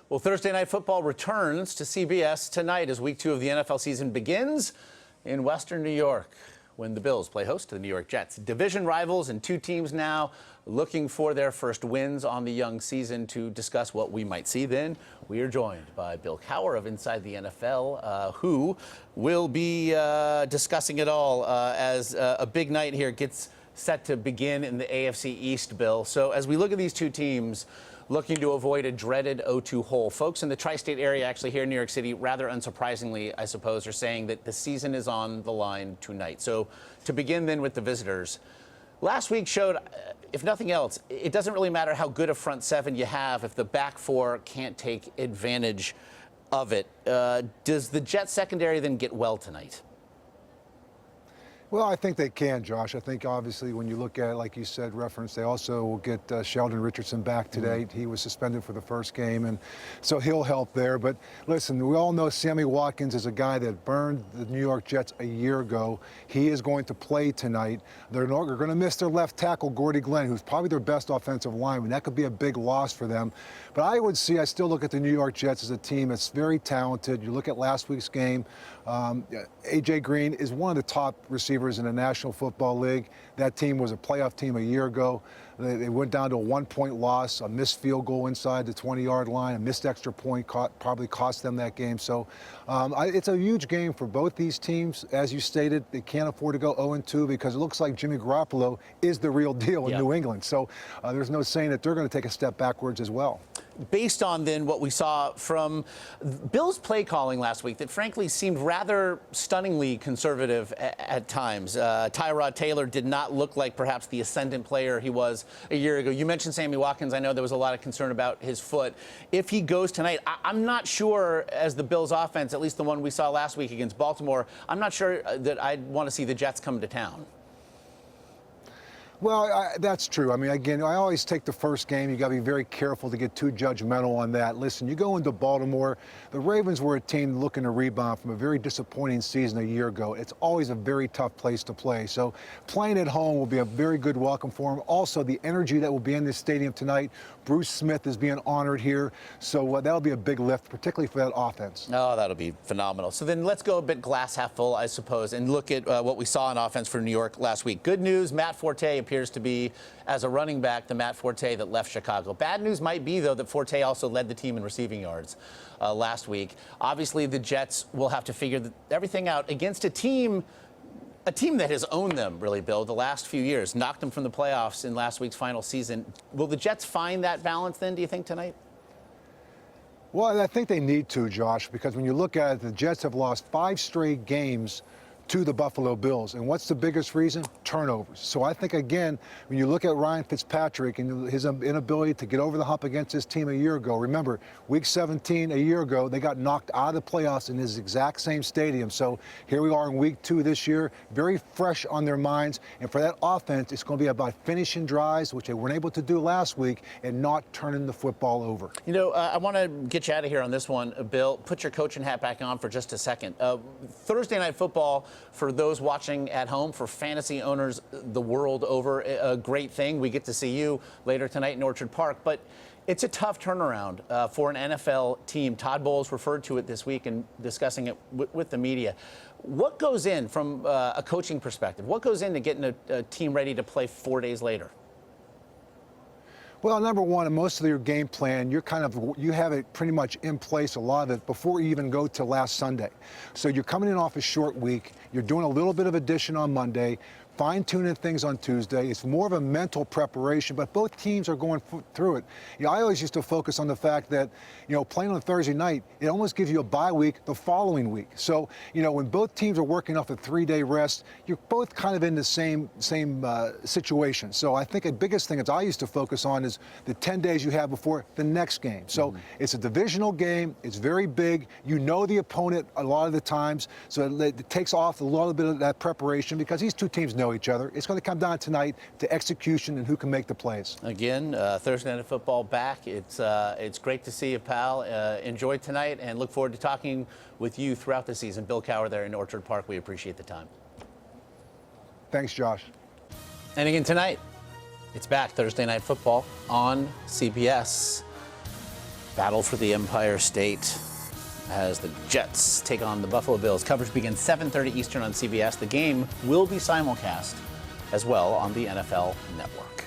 Well, Thursday Night Football returns to CBS tonight as Week 2 of the NFL season begins in Western New York when the Bills play host to the New York Jets. Division rivals and two teams now looking for their first wins on the young season. To discuss what we might see then, we are joined by Bill Cowher of Inside the NFL, who will be discussing it all as a big night here gets set to begin in the AFC East, Bill. So as we look at these two teams looking to avoid a dreaded 0-2 hole, folks in the tri-state area, actually here in New York City, rather unsurprisingly, I suppose, are saying that the season is on the line tonight. So to begin then with the visitors, last week showed, if nothing else, it doesn't really matter how good a front seven you have if the back four can't take advantage of it. Does the Jets secondary then get well tonight? Well, I think they can, Josh. I think obviously when you look at it, like you said, reference, they also will get Sheldon Richardson back today. He was suspended for the first game, and so he'll help there. But listen, we all know Sammy Watkins is a guy that burned the New York Jets a year ago. He is going to play tonight. They're going to miss their left tackle, Gordy Glenn, who's probably their best offensive lineman. That could be a big loss for them. But I still look at the New York Jets as a team that's very talented. You look at last week's game, A.J. Green is one of the top receivers in the National Football League. That team was a playoff team a year ago. They went down to a 1-point loss, a missed field goal inside the 20-yard line, a missed extra point probably cost them that game. So it's a huge game for both these teams. As you stated, they can't afford to go 0-2 because it looks like Jimmy Garoppolo is the real deal in New England. So there's no saying that they're going to take a step backwards as well. Based on then what we saw from Bill's play calling last week that frankly seemed rather stunningly conservative at times. Tyrod Taylor did not look like perhaps the ascendant player he was a year ago. You mentioned Sammy Watkins. I know there was a lot of concern about his foot. If he goes tonight, I'm not sure as the Bills offense, at least the one we saw last week against Baltimore, I'm not sure that I'd want to see the Jets come to town. Well, that's true. I mean, again, I always take the first game. You got to be very careful to get too judgmental on that. Listen, you go into Baltimore, the Ravens were a team looking to rebound from a very disappointing season a year ago. It's always a very tough place to play. So playing at home will be a very good welcome for them. Also, the energy that will be in this stadium tonight, Bruce Smith is being honored here. So that'll be a big lift, particularly for that offense. Oh, that'll be phenomenal. So then let's go a bit glass half full, I suppose, and look at what we saw in offense for New York last week. Good news, Matt Forte appears to be, as a running back, the Matt Forte that left Chicago. Bad news might be, though, that Forte also led the team in receiving yards last week. Obviously, the Jets will have to figure everything out against a team that has owned them, really, Bill, the last few years, knocked them from the playoffs in last week's final season. Will the Jets find that balance then, do you think, tonight? Well, I think they need to, Josh, because when you look at it, the Jets have lost 5 straight games to the Buffalo Bills. And what's the biggest reason? Turnovers. So I think, again, when you look at Ryan Fitzpatrick and his inability to get over the hump against his team a year ago, remember, Week 17 a year ago, they got knocked out of the playoffs in this exact same stadium. So here we are in Week 2 this year, very fresh on their minds. And for that offense, it's going to be about finishing drives, which they weren't able to do last week, and not turning the football over. You know, I want to get you out of here on this one, Bill. Put your coaching hat back on for just a second. Thursday Night Football, for those watching at home, for fantasy owners the world over, a great thing. We get to see you later tonight in Orchard Park, but it's a tough turnaround for an NFL team. Todd Bowles referred to it this week in discussing it with the media. What goes in from a coaching perspective? What goes into getting a team ready to play 4 days later? Well, number one, most of your game plan, you have it pretty much in place, a lot of it, before you even go to last Sunday. So you're coming in off a short week. You're doing a little bit of addition on Monday, fine-tuning things on Tuesday. It's more of a mental preparation, but both teams are going through it. You know, I always used to focus on the fact that, playing on Thursday night, it almost gives you a bye week the following week. So, when both teams are working off a 3-day rest, you're both kind of in the same situation. So I think the biggest thing that I used to focus on is the 10 days you have before the next game. So it's a divisional game. It's very big. You know the opponent a lot of the times, so it takes off a little bit of that preparation because these two teams know each other. It's going to come down tonight to execution and who can make the plays. Again, Thursday Night Football back. It's great to see you, pal. Enjoy tonight and look forward to talking with you throughout the season. Bill Cowher there in Orchard Park. We appreciate the time. Thanks, Josh. And again tonight, it's back, Thursday Night Football on CBS. Battle for the Empire State as the Jets take on the Buffalo Bills. Coverage begins 7:30 Eastern on CBS. The game will be simulcast as well on the NFL Network.